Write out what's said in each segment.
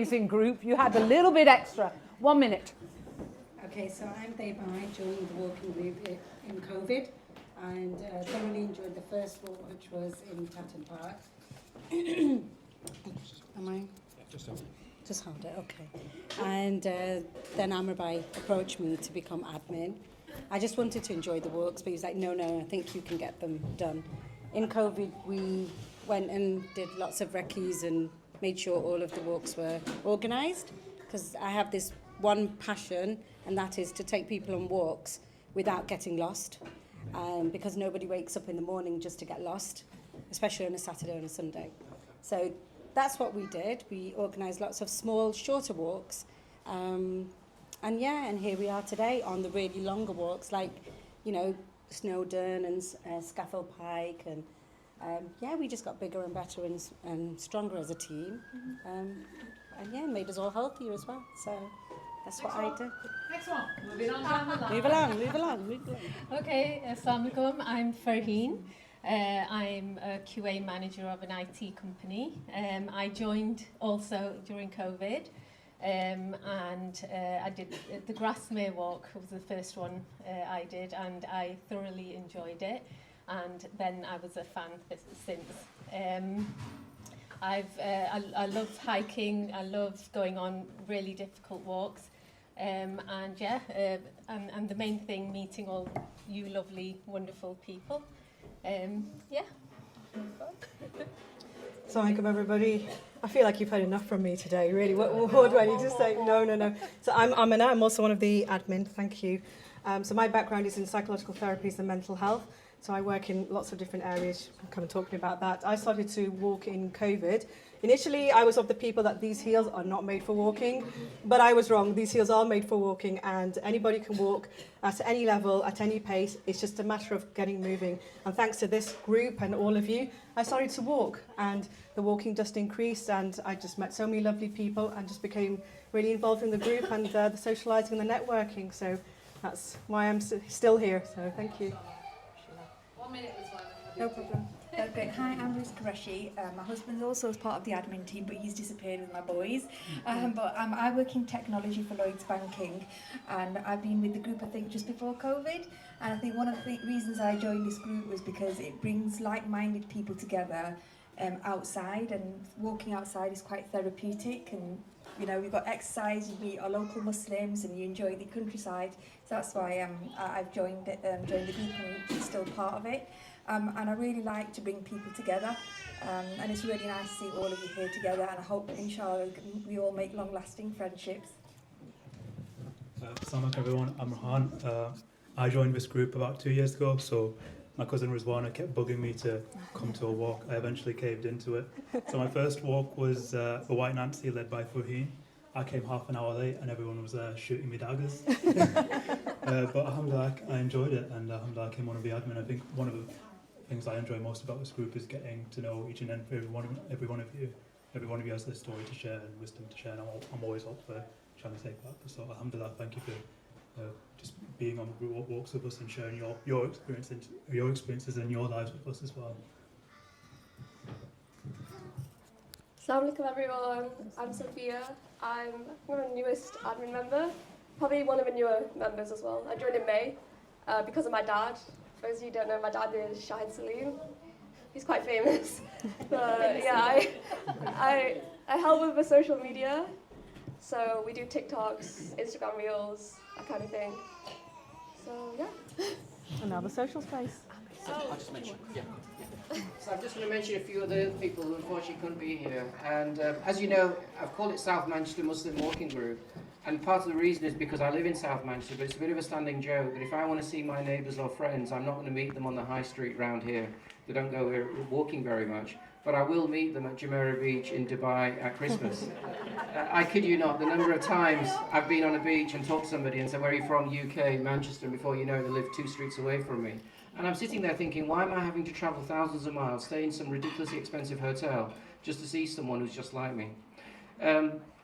Amazing group. You had a little bit extra. 1 minute. Okay, so I'm Deva. I joined the walking group in COVID and thoroughly enjoyed the first walk, which was in Tatton Park. Am I? Just hold it, okay. And then Amrabai approached me to become admin. I just wanted to enjoy the walks, but he was like, no, I think you can get them done. In COVID, we went and did lots of recce's and made sure all of the walks were organised, because I have this one passion, and that is to take people on walks without getting lost, because nobody wakes up in the morning just to get lost, especially on a Saturday and a Sunday. So that's what we did. We organised lots of small, shorter walks, and here we are today on the really longer walks, like, Snowdon and Scafell Pike, and we just got bigger and better and stronger as a team, made us all healthier as well. So that's what I do. Next one. Moving on down the line. Move along. Okay, Assalamu alaikum. I'm Farheen. I'm a QA manager of an IT company. I joined also during COVID, and I did the Grasmere Walk was the first one I did, and I thoroughly enjoyed it. And then I was a fan since. I love hiking. I love going on really difficult walks, and the main thing, meeting all you lovely, wonderful people. Assalamualaikum everybody. I feel like you've had enough from me today, really. What do I need to say? No. So I'm Amina. I'm also one of the admin. Thank you. So my background is in psychological therapies and mental health. So I work in lots of different areas. Come and talk to me about that. I started to walk in COVID. Initially, I was of the people that these heels are not made for walking, but I was wrong. These heels are made for walking, and anybody can walk at any level, at any pace. It's just a matter of getting moving. And thanks to this group and all of you, I started to walk, and the walking just increased, and I just met so many lovely people and just became really involved in the group and the socialising and the networking. So that's why I'm still here. So thank you. 1 minute was one. No problem. Great. Hi, I'm Ruth Qureshi. My husband also is part of the admin team, but he's disappeared with my boys. I work in technology for Lloyds Banking, and I've been with the group, I think, just before COVID. And I think one of the reasons I joined this group was because it brings like-minded people together outside, and walking outside is quite therapeutic. And we've got exercise, you meet our local Muslims, and you enjoy the countryside. So that's why I've joined the group and still part of it. And I really like to bring people together, and it's really nice to see all of you here together, and I hope, inshallah, we all make long-lasting friendships. Assalamu alaikum everyone, I'm Rahan. I joined this group about 2 years ago, so my cousin Rizwana kept bugging me to come to a walk. I eventually caved into it. So my first walk was the White Nancy led by Farheen. I came half an hour late and everyone was shooting me daggers. But alhamdulillah, I enjoyed it, and alhamdulillah, I came on to be admin. I think one of the things I enjoy most about this group is getting to know each and every one of you. Every one of you has their story to share and wisdom to share, and I'm always up for trying to take that. So alhamdulillah, thank you for just being on walks with us and sharing your experiences and your lives with us as well. Assalamu alaikum everyone, I'm Sophia. I'm one of the newest admin member, probably one of the newer members as well. I joined in May because of my dad. For those of you who don't know, my dad is Shahid Salim. He's quite famous. But I help with the social media. So we do TikToks, Instagram Reels, that kind of thing. So yeah. Another social space. I'll just mention, So I'm just going to mention a few other people who unfortunately couldn't be here. And as you know, I've called it South Manchester Muslim Walking Group. And part of the reason is because I live in South Manchester, but it's a bit of a standing joke that if I want to see my neighbours or friends, I'm not going to meet them on the high street round here. They don't go here walking very much. But I will meet them at Jumeirah Beach in Dubai at Christmas. I kid you not, the number of times I've been on a beach and talked to somebody and said, where are you from? UK, Manchester, and before you know it, they live 2 streets away from me. And I'm sitting there thinking, why am I having to travel thousands of miles, stay in some ridiculously expensive hotel, just to see someone who's just like me?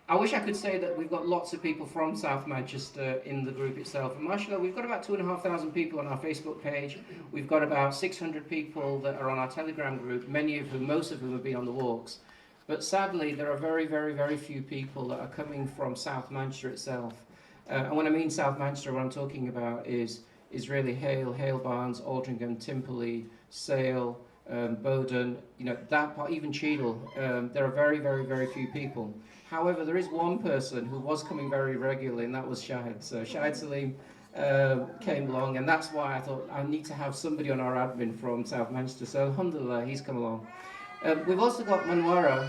I wish I could say that we've got lots of people from South Manchester in the group itself. And mashallah, we've got about 2,500 people on our Facebook page. We've got about 600 people that are on our Telegram group, most of whom have been on the walks. But sadly, there are very, very, very few people that are coming from South Manchester itself. And when I mean South Manchester, what I'm talking about is really Hale, Hale Barnes, Aldringham, Timperley, Sale, Bowden, that part, even Cheadle. There are very, very, very few people. However, there is one person who was coming very regularly, and that was Shahid. So Shahid Salim came along, and that's why I thought I need to have somebody on our admin from South Manchester. So alhamdulillah, he's come along. We've also got Manwara.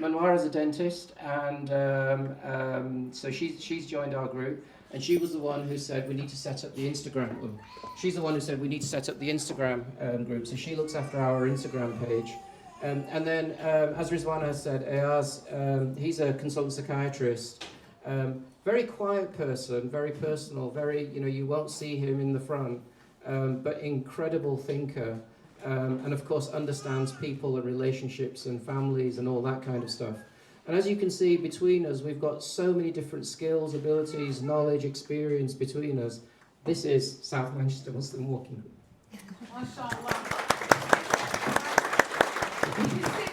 Manwara's a dentist, and so she's joined our group, and she was the one who said we need to set up the Instagram. She's the one who said we need to set up the Instagram group. So she looks after our Instagram page. And then, as Rizwana has said, Ayaz, he's a consultant psychiatrist. Very quiet person, very personal, very, you won't see him in the front, but incredible thinker. And of course understands people and relationships and families and all that kind of stuff. And as you can see between us, we've got so many different skills, abilities, knowledge, experience between us. This is South Manchester Muslim Walking Group.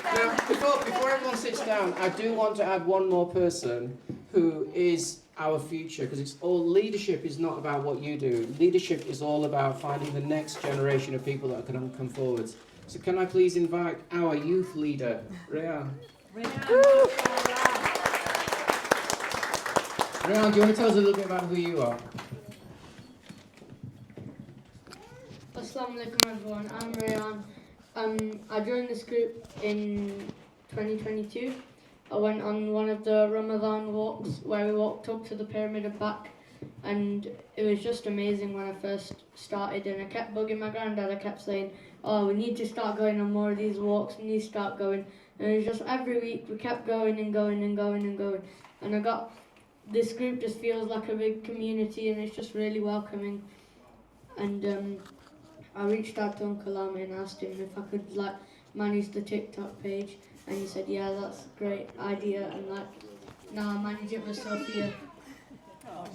Now, before everyone sits down, I do want to add one more person who is our future, because it's all leadership is not about what you do. Leadership is all about finding the next generation of people that can come forwards. So can I please invite our youth leader, Rehan? Rehan, do you want to tell us a little bit about who you are? Assalamu alaikum everyone, I'm Rehan. I joined this group in 2022. I went on one of the Ramadan walks where we walked up to the pyramid and back, and it was just amazing when I first started, and I kept bugging my granddad. I kept saying, oh, we need to start going on more of these walks, we need to start going, and it was just every week we kept going and going and going and going, and I got, this group just feels like a big community, and it's just really welcoming. And I reached out to Uncle Ahmed and asked him if I could manage the TikTok page, and he said, yeah, that's a great idea, and now I manage it with Sophia. Oh,